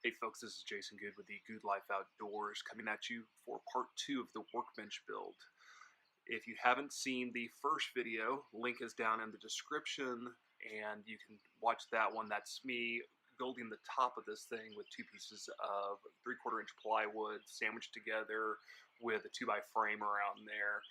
Hey folks, this is Jason Good with the Good Life Outdoors coming at you for part 2 of the workbench build. If you haven't seen the first video, link is down in the description and you can watch that one. That's me building the top of this thing with 2 pieces of 3/4 inch plywood sandwiched together with a 2x frame around there.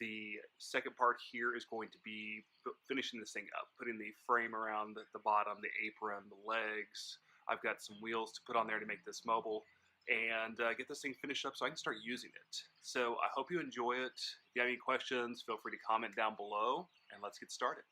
The second part here is going to be finishing this thing up, putting the frame around the bottom, the apron, the legs. I've got some wheels to put on there to make this mobile and get this thing finished up so I can start using it. So I hope you enjoy it. If you have any questions, feel free to comment down below and let's get started.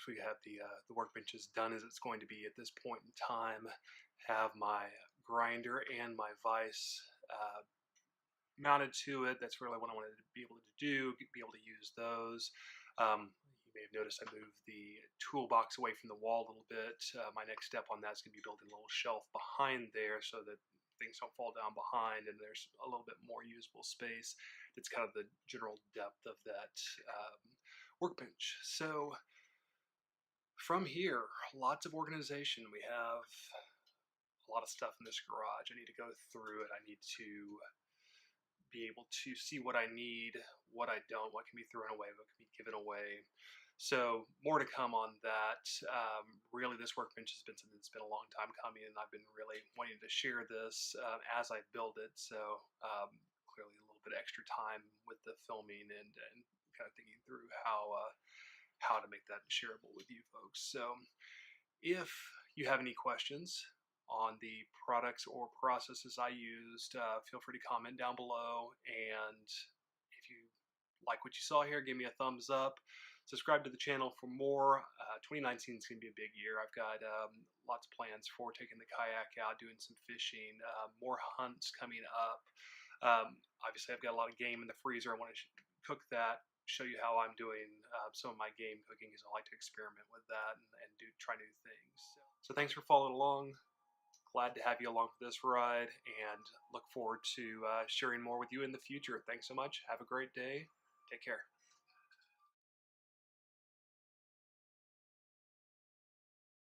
folks. We have the workbench as done as it's going to be at this point in time. Have my grinder and my vise mounted to it. That's really what I wanted to be able to do, be able to use those. You may have noticed I moved the toolbox away from the wall a little bit. My next step on that is going to be building a little shelf behind there so that things don't fall down behind and there's a little bit more usable space. It's kind of the general depth of that workbench. So from here, lots of organization. We have a lot of stuff in this garage. I need to go through it. I need to be able to see what I need, what I don't, what can be thrown away, what can be given away. So more to come on that. Really, this workbench has been something that's been a long time coming, and I've been really wanting to share this as I build it. So clearly a little bit extra time with the filming and kind of thinking through how to make that shareable with you folks. So if you have any questions on the products or processes I used, feel free to comment down below. And if you like what you saw here, give me a thumbs up. Subscribe to the channel for more. 2019 is going to be a big year. I've got lots of plans for taking the kayak out, doing some fishing, more hunts coming up. Obviously, I've got a lot of game in the freezer. I want to cook that, show you how I'm doing some of my game cooking, because I like to experiment with that and try new things. So thanks for following along. Glad to have you along for this ride, and look forward to sharing more with you in the future. Thanks so much. Have a great day. Take care.